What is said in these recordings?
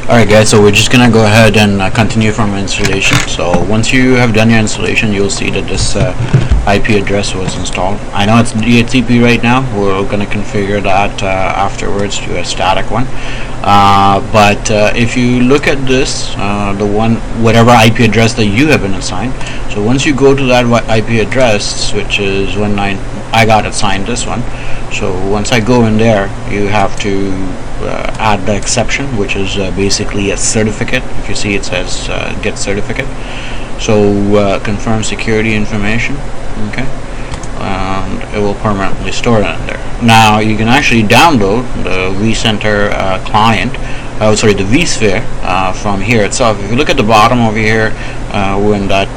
Alright guys, so we're just gonna go ahead and continue from installation. So once you have done your installation, you'll see that this IP address was installed. I know it's DHCP right now. We're gonna configure that afterwards to a static one. But if you look at this, whatever IP address that you have been assigned, so once you go to that IP address, which is 19, I got assigned this one. So once I go in there, you have to add the exception, which is basically a certificate. If you see, it says get certificate. So confirm security information, okay, and it will permanently store it in there. Now you can actually download the vCenter client, the vSphere from here itself. If you look at the bottom over here, when that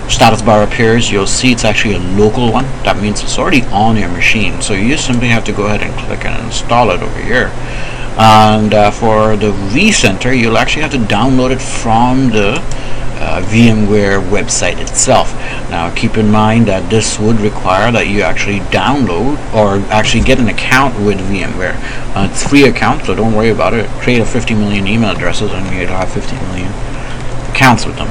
status bar appears, you'll see it's actually a local one. That means it's already on your machine, so you just simply have to go ahead and click and install it over here. And for the vCenter, you'll actually have to download it from the VMware website itself. Now keep in mind that this would require that you actually download or actually get an account with VMware. It's a free account, so don't worry about it. Create a 50 million email addresses and you'll have 50 million accounts with them.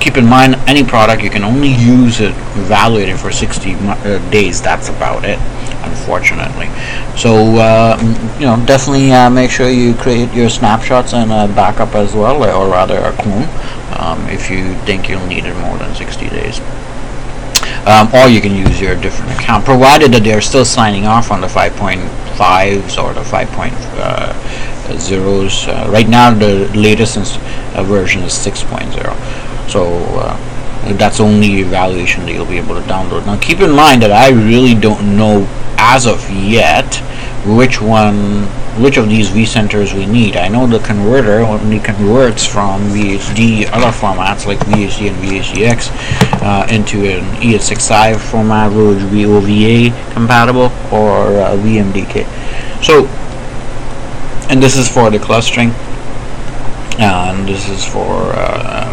Keep in mind, any product you can only use it, evaluate it for 60 days. That's about it, unfortunately. So definitely make sure you create your snapshots and a backup as well, or rather a clone, if you think you'll need it more than 60 days. Or you can use your different account, provided that they're still signing off on the 5.5s or the 5.0s. Right now the latest version is 6.0. So that's only evaluation that you'll be able to download. Now keep in mind that I really don't know as of yet which of these vCenters we need. I know the converter only converts from VHD, other formats like VHD and VHDX into an ESXi format, which would be OVA compatible, or VMDK. So, and this is for the clustering, and this is for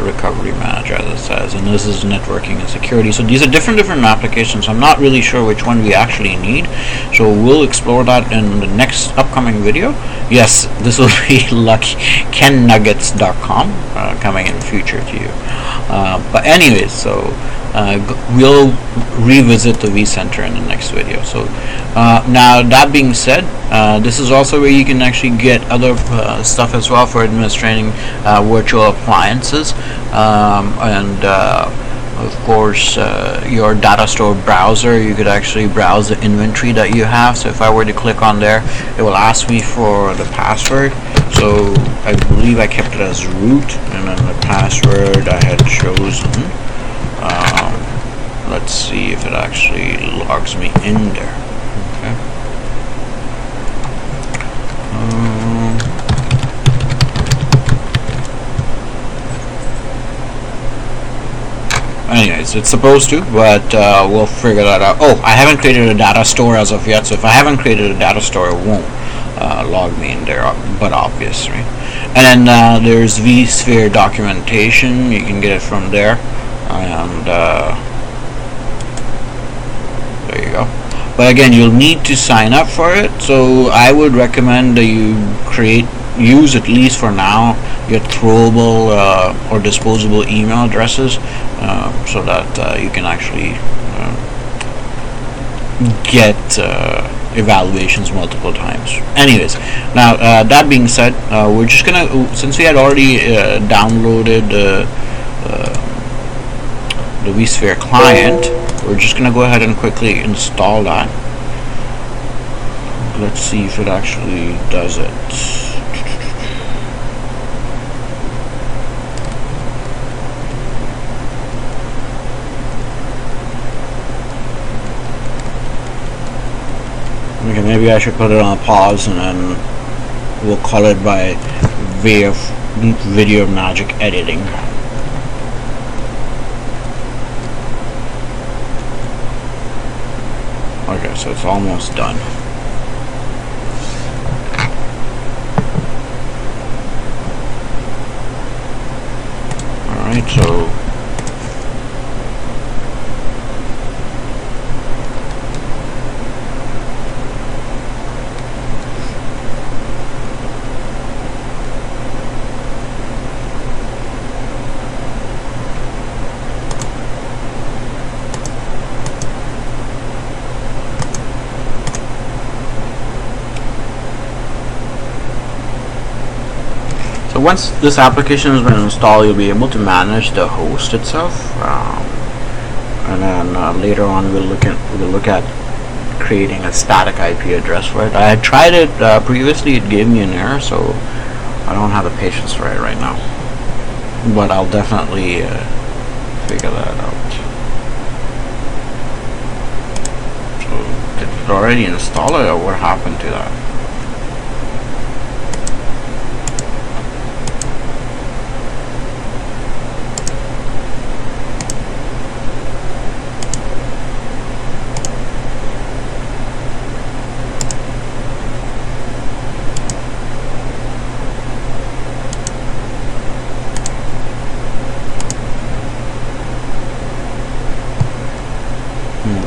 recovery manager, as it says, and this is networking and security. So these are different applications. I'm not really sure which one we actually need, so we'll explore that in the next upcoming video. Yes, this will be KenNuggets.com coming in the future to you. But anyways, so we'll revisit the vCenter in the next video. So now that being said, this is also where you can actually get other stuff as well for administrating virtual appliances, and of course your data store browser. You could actually browse the inventory that you have. So if I were to click on there, it will ask me for the password. So I believe I kept it as root, and then the password I had chosen. Let's see if it actually logs me in there. Okay. Anyways, it's supposed to, but we'll figure that out. Oh, I haven't created a data store as of yet, so if I haven't created a data store, it won't log me in there, but obvious, right? And then there's vSphere documentation. You can get it from there, and there you go. But again, you'll need to sign up for it, so I would recommend that you use, at least for now, your throwable or disposable email addresses, so that you can actually get evaluations multiple times. Anyways, now that being said, we're just gonna, since we had already downloaded the vSphere client, we're just gonna go ahead and quickly install that. Let's see if it actually does it. Okay, maybe I should put it on pause, and then we'll call it by way of video magic editing. Okay, so it's almost done. Alright, so So once this application has been installed, you'll be able to manage the host itself, and then later on we'll look at creating a static IP address for it. I had tried it previously; it gave me an error, so I don't have the patience for it right now. But I'll definitely figure that out. So did it already install it, or what happened to that?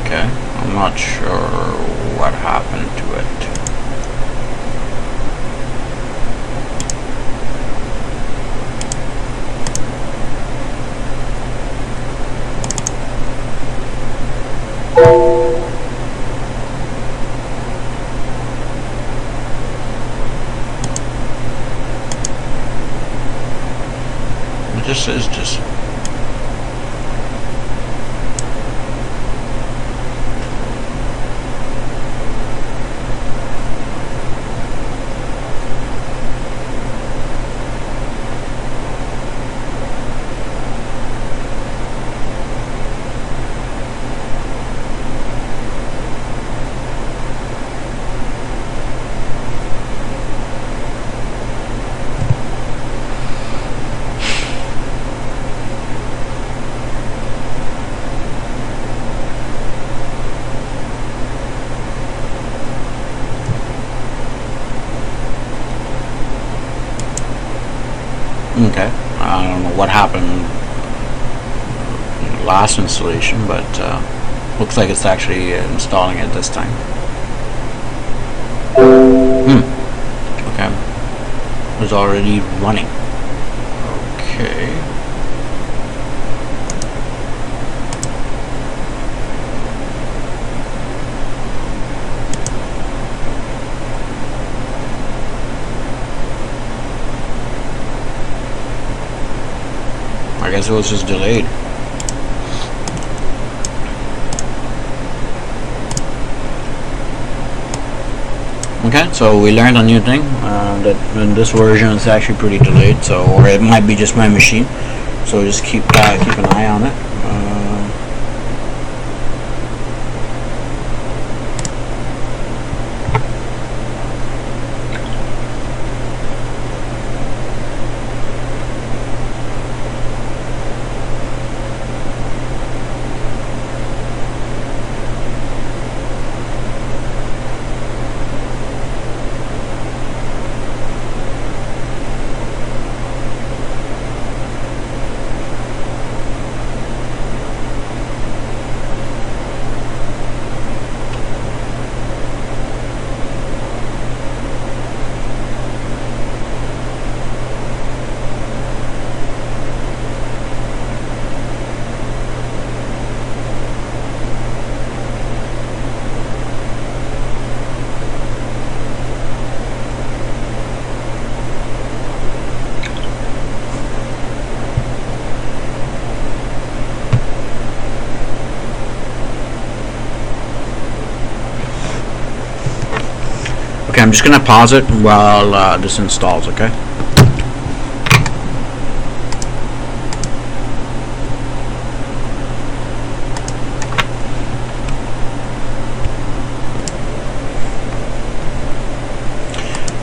Okay, I'm not sure what happened to it. It just says just. Okay, I don't know what happened in the last installation, but looks like it's actually installing it this time. Okay, it's already running. Okay. I guess it was just delayed. Okay, so we learned a new thing, that in this version it's actually pretty delayed, so, or it might be just my machine, so just keep an eye on it. Okay, I'm just gonna pause it while this installs, okay?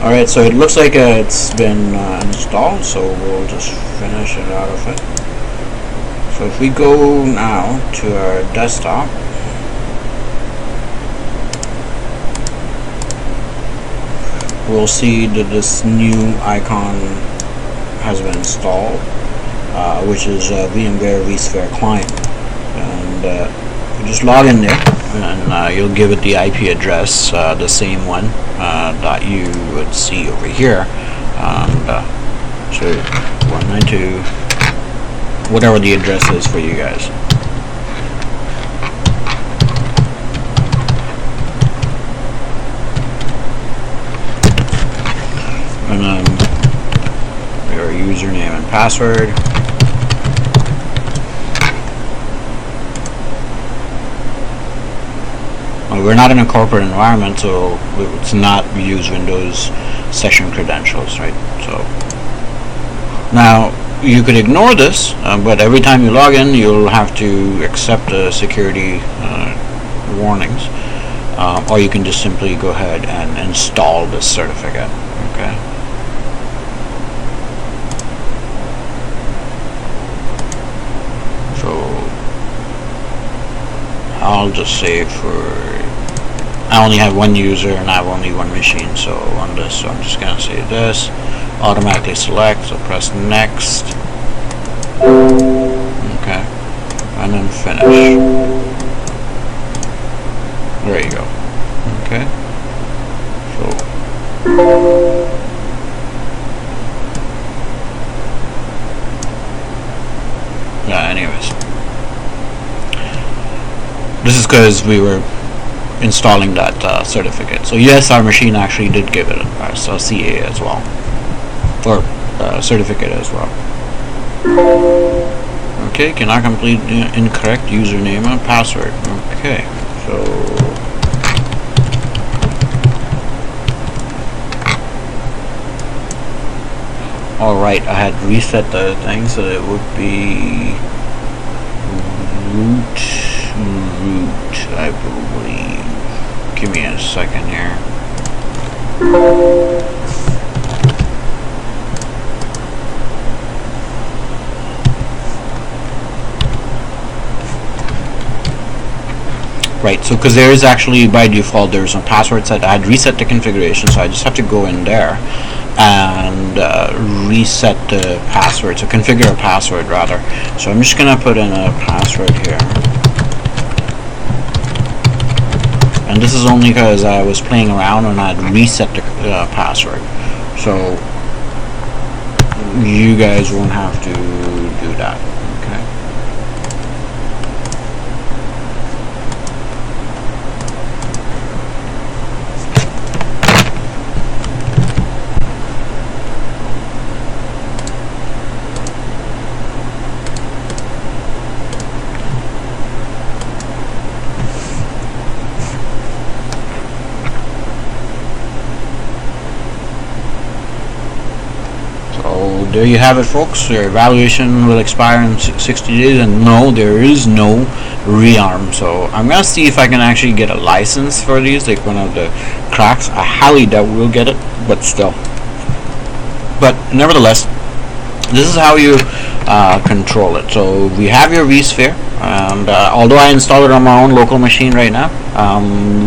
Alright, so it looks like it's been installed, so we'll just finish it out of it. So if we go now to our desktop, we'll see that this new icon has been installed, which is vMware vSphere client, and you just log in there, and you'll give it the IP address, the same one that you would see over here, so 192, whatever the address is for you guys. And then we username and password. We're not in a corporate environment, so it's not use Windows session credentials, right? So now you could ignore this, but every time you log in, you'll have to accept the security warnings, or you can just simply go ahead and install this certificate. Okay. So I'll just say I only have one user and I have only one machine, so on this, so I'm just gonna say this, automatically select, so press next, okay, and then finish. There you go. Okay, so yeah, anyways, this is because we were installing that certificate. So yes, our machine actually did give it a CA as well, or certificate as well. Okay, cannot complete incorrect username and password. Okay, so alright, I had reset the thing, so it would be root, I believe. Give me a second here. Right, so because there is actually by default there's no password set. I had reset the configuration, so I just have to go in there and reset the password, so configure a password rather. So I'm just gonna put in a password here, and this is only because I was playing around and I had reset the password, so you guys won't have to do that. Okay. There you have it, folks. Your evaluation will expire in 60 days, and no, there is no rearm. So I'm gonna see if I can actually get a license for these, like one of the cracks. I highly doubt we'll get it, but still. But nevertheless, this is how you control it. So we have your vSphere, and although I installed it on my own local machine right now,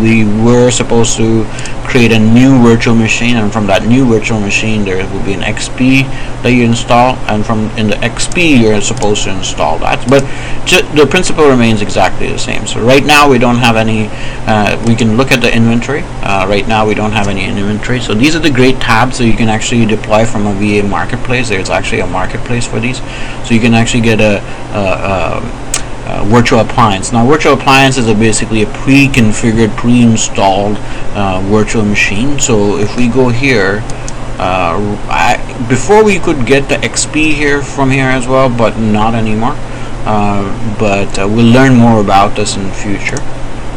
we were supposed to create a new virtual machine, and from that new virtual machine there will be an XP that you install, and from in the XP you're supposed to install that, but the principle remains exactly the same. So right now we don't have any, we can look at the inventory. Right now we don't have any inventory, so these are the great tabs that you can actually deploy from a VA marketplace. There's actually a marketplace for these, so you can actually get a virtual appliance. Now virtual appliance is basically a pre-configured, pre-installed virtual machine. So if we go here, before we could get the XP here from here as well, but not anymore. But we'll learn more about this in the future.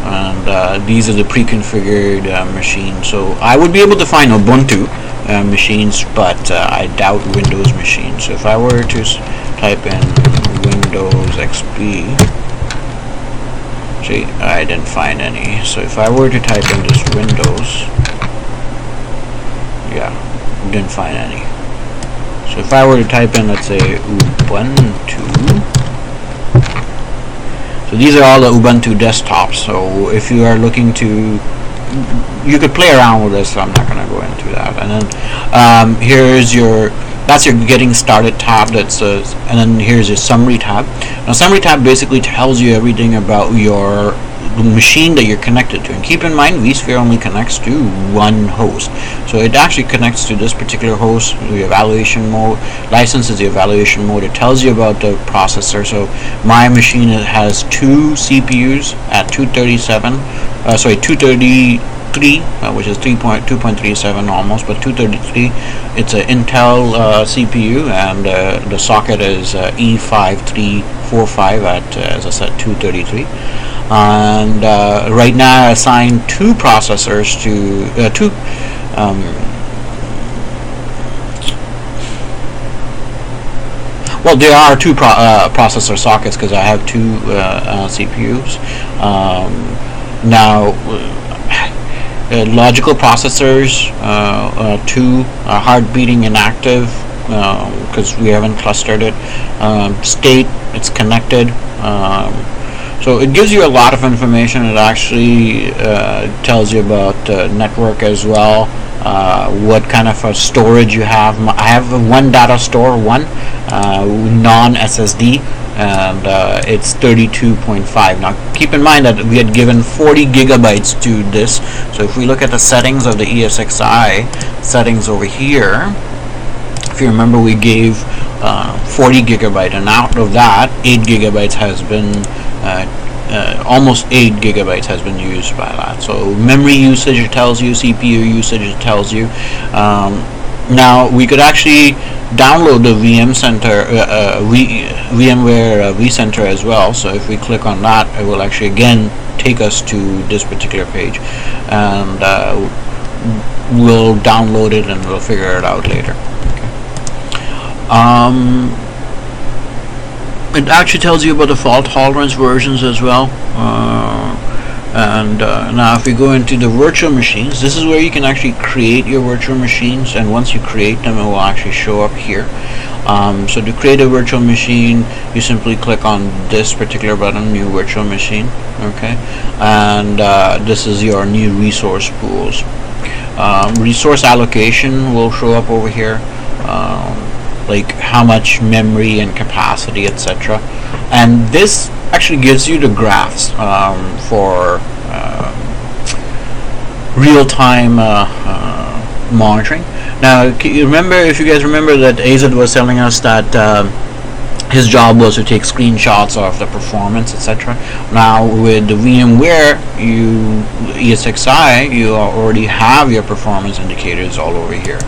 And these are the pre-configured machines. So I would be able to find Ubuntu machines, but I doubt Windows machines. So if I were to type in Windows XP, see, I didn't find any. So if I were to type in this Windows, yeah, didn't find any. So if I were to type in, let's say, Ubuntu, so these are all the Ubuntu desktops. So if you are looking to, you could play around with this, so I'm not going to go into that. And then here's your, that's your getting started tab, that's and then here's your summary tab. Now summary tab basically tells you everything about your machine that you're connected to, and keep in mind vSphere only connects to one host, so it actually connects to this particular host. The evaluation mode license is the evaluation mode. It tells you about the processor. So my machine has two CPUs at 230 233, which is 2.37 almost, but 233. It's an Intel CPU, and the socket is E5345 at, as I said, 233. And right now I assigned two processors to well, there are two processor sockets because I have two CPUs. Now, logical processors, two hard beating inactive because we haven't clustered it. State, it's connected. So it gives you a lot of information. It actually tells you about network as well, what kind of storage you have. I have one data store, non-SSD, and it's 32.5. Now keep in mind that we had given 40 gigabytes to this. So if we look at the settings of the ESXi settings over here, if you remember, we gave 40 gigabyte, and out of that 8 gigabytes has been almost 8 gigabytes has been used by that. So memory usage, it tells you. CPU usage, it tells you. Now we could actually download the VMware vCenter as well. So if we click on that, it will actually again take us to this particular page, and we'll download it and we'll figure it out later. It actually tells you about the fault tolerance versions as well. Now if we go into the virtual machines, this is where you can actually create your virtual machines, and once you create them, it will actually show up here. So to create a virtual machine, you simply click on this particular button, new virtual machine, okay, and this is your new resource pools. Resource allocation will show up over here, like how much memory and capacity, etc. And this actually gives you the graphs for real-time monitoring. Now, remember, if you guys remember, that AZ was telling us that his job was to take screenshots of the performance, etc. Now with the VMware ESXi, you already have your performance indicators all over here.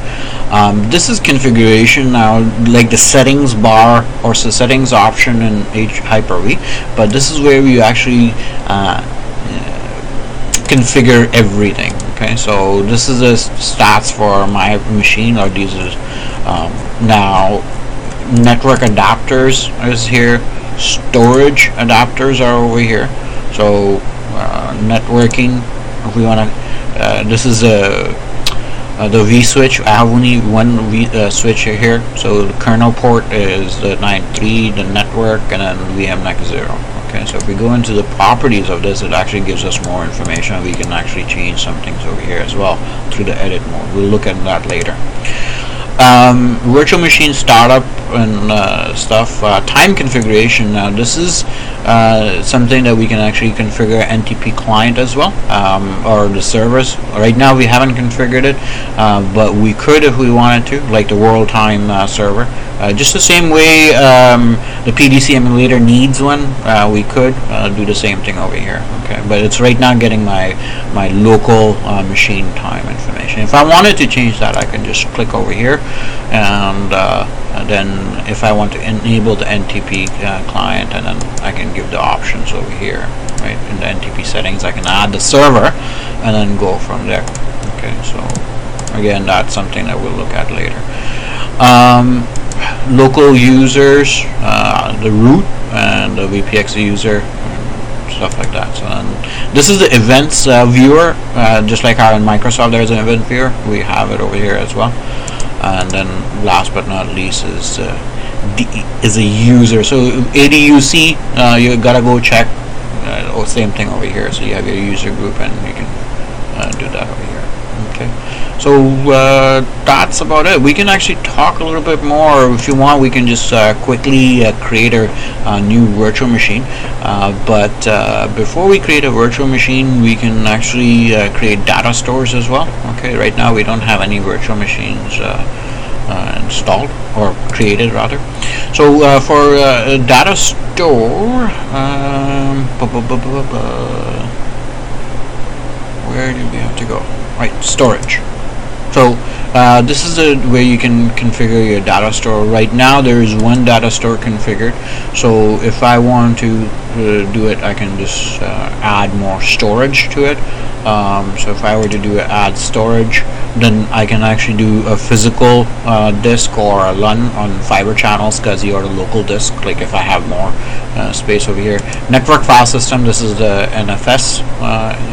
This is configuration now, like the settings bar or the settings option in Hyper-V, but this is where you actually configure everything. Okay, so this is the stats for my machine, or these are now network adapters is here, storage adapters are over here. So networking, if we want to, this is the V switch. I have only one switch here, so the kernel port is the 9.3, the network, and then vmware 0. Okay, so if we go into the properties of this, it actually gives us more information. We can actually change some things over here as well through the edit mode. We'll look at that later. Virtual machine startup and stuff, time configuration. Now this is something that we can actually configure NTP client as well, or the servers. Right now we haven't configured it, but we could if we wanted to, like the world time server. Just the same way the PDC emulator needs one, we could do the same thing over here. Okay, but it's right now getting my local machine time information. If I wanted to change that, I can just click over here, and then if I want to enable the NTP client, and then I can give the options over here, right? In the NTP settings, I can add the server and then go from there. Okay, so again, that's something that we'll look at later. Local users, the root, and the VPX user, stuff like that. So this is the events viewer, just like how in Microsoft there's an event viewer, we have it over here as well. And then last but not least is a user. So ADUC, you gotta go check. Same thing over here. So you have your user group, and you can do that over here. Okay, so that's about it. We can actually talk a little bit more. If you want, we can just quickly create a new virtual machine. But before we create a virtual machine, we can actually create data stores as well. Okay, right now we don't have any virtual machines installed or created rather. So for data store, where do we have to go? Right, storage. So this is where you can configure your data store. Right now there is one data store configured, so if I want to do it, I can just add more storage to it. So if I were to do add storage, then I can actually do a physical disk or a LUN on fiber channels, SCSI, or a local disk, like if I have more space over here. Network file system, this is the NFS,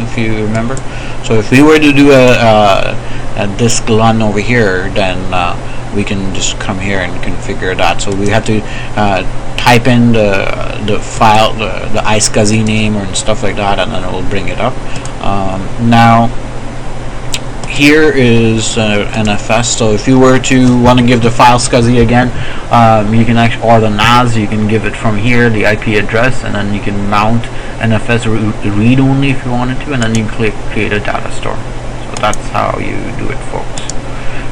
if you remember. So if we were to do a disk LUN over here, then we can just come here and configure that. So we have to type in the file, the iSCSI name and stuff like that, and then it will bring it up. Now here is NFS. So if you were to want to give the file SCSI again, you can actually, or the NAS, you can give it from here, the IP address, and then you can mount NFS read only if you wanted to, and then you click create a data store. So that's how you do it, folks.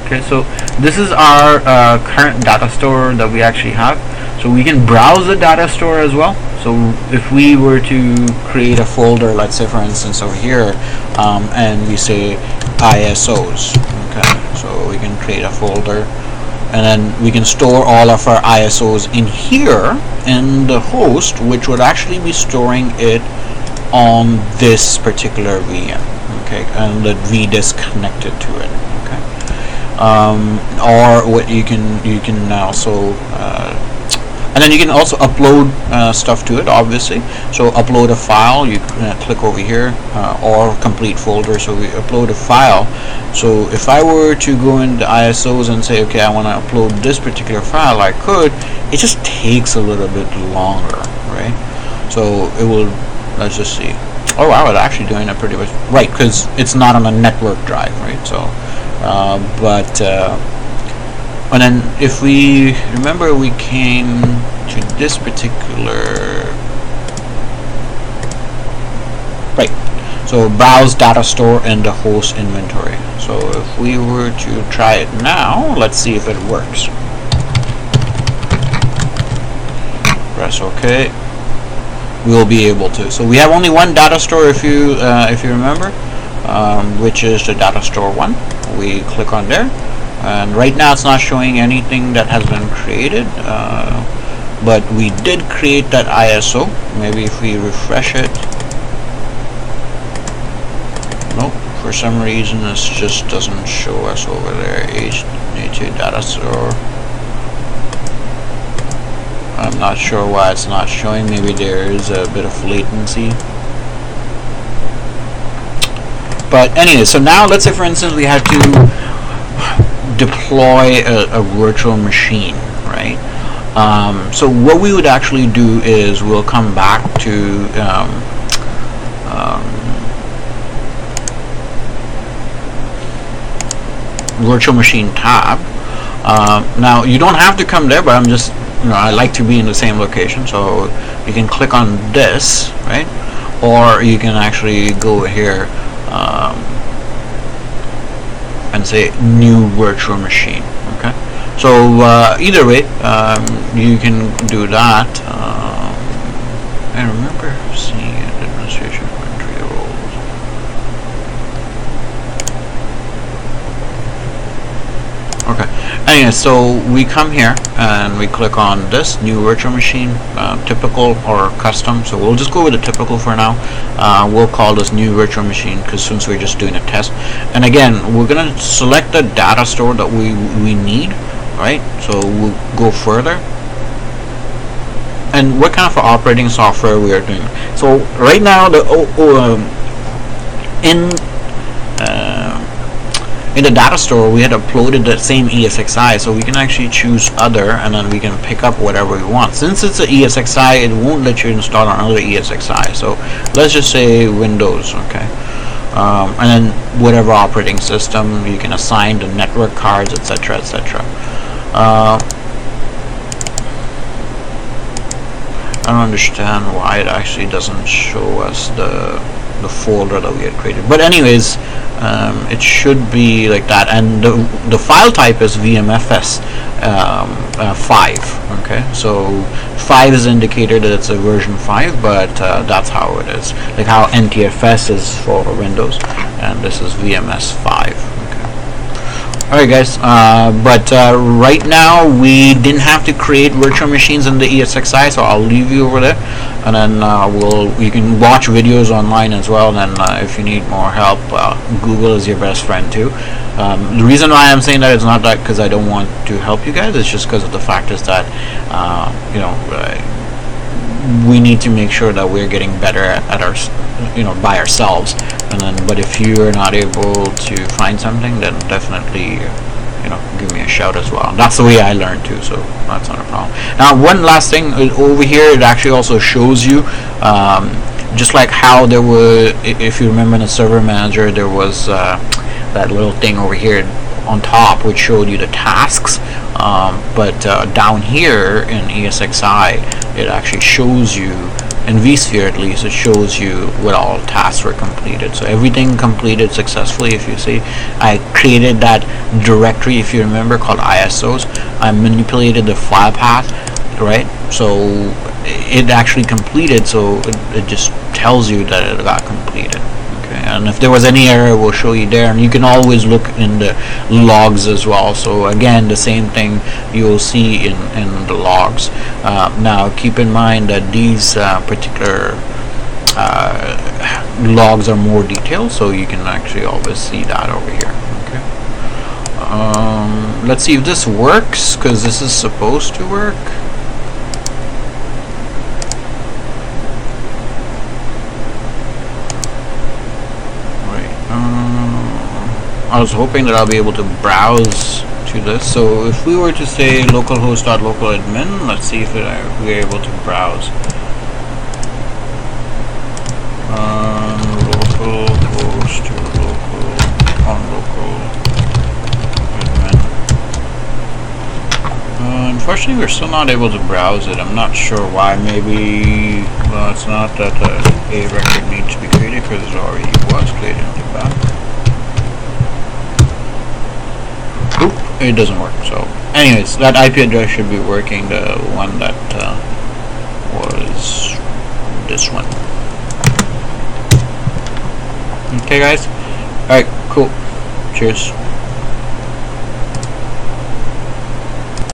Okay, so this is our current data store that we actually have. So we can browse the data store as well. So if we were to create a folder, let's say for instance over here, and we say ISOs, okay, so we can create a folder, and then we can store all of our ISOs in here in the host, which would actually be storing it on this particular VM, okay, and the vDisk connected to it, okay. Or what you can also and then you can also upload stuff to it, obviously. So upload a file, you click over here, or complete folder. So we upload a file. So if I were to go into ISOs and say, okay, I want to upload this particular file, I could. It just takes a little bit longer, right? So it will, let's just see. Oh wow, it's actually doing it pretty much right, because it's not on a network drive, right? So and then if we remember, we came to this particular, right, so browse data store in the host inventory. So if we were to try it now, let's see if it works. Press OK. We'll be able to. So we have only one data store, if you remember, which is the data store 1. We click on there. And right now it's not showing anything that has been created, but we did create that ISO. Maybe if we refresh it, nope, for some reason this just doesn't show us over there. H2 data store. I'm not sure why it's not showing. Maybe there is a bit of latency. But anyway, so now let's say for instance we had to deploy a virtual machine, right? So what we would actually do is we'll come back to virtual machine tab. Now you don't have to come there, but I'm just, I like to be in the same location, so you can click on this, right? Or you can actually go here and say new virtual machine. Okay, so either way, you can do that. I remember seeing it, administration inventory roles. Okay, anyway, so we come here and we click on this new virtual machine, typical or custom. So we'll just go with the typical for now. We'll call this new virtual machine because since we're just doing a test. And again, we're gonna select the data store that we need, right? So we'll go further. And what kind of operating software we are doing. So right now, in the data store, we had uploaded that same ESXi, so we can actually choose other, and then we can pick up whatever we want. Since it's an ESXi, it won't let you install another ESXi. So let's just say Windows, okay, and then whatever operating system you can assign the network cards, etc., etc. I don't understand why it actually doesn't show us the folder that we had created, but anyways, it should be like that. And the file type is vmfs 5. Okay, so 5 is indicated that it's a version 5, but that's how it is, like how NTFS is for Windows. and this is VMS5. Alright guys, but right now we didn't have to create virtual machines in the ESXi, so I'll leave you over there, and then you can watch videos online as well. And then if you need more help, Google is your best friend too. The reason why I'm saying that is not that because I don't want to help you guys, it's just because of the fact is that we need to make sure that we're getting better at our, by ourselves. And then, but if you're not able to find something, then definitely, give me a shout as well. That's the way I learned too, so that's not a problem. Now, one last thing over here, it actually also shows you, just like how there were, if you remember in the server manager, there was that little thing over here on top which showed you the tasks, but down here in ESXi it actually shows you, in vSphere at least, it shows you what all tasks were completed. So everything completed successfully. If you see, I created that directory, if you remember, called ISOs. I manipulated the file path, right? So it actually completed, so it just tells you that it got completed. And if there was any error, we'll show you there, and you can always look in the logs as well. So again, the same thing you will see in the logs. Now keep in mind that these particular logs are more detailed, so you can actually always see that over here. Okay. Let's see if this works, because this is supposed to work. I was hoping that I'll be able to browse to this. So if we were to say localhost.localAdmin, let's see if we're able to browse. Localhost to localAdmin. Unfortunately, we're still not able to browse it. I'm not sure why. Maybe, well, it's not that a record needs to be created, because it already was created in the back. It doesn't work. So anyways, that IP address should be working, the one that was this one. Okay guys, alright, cool, cheers.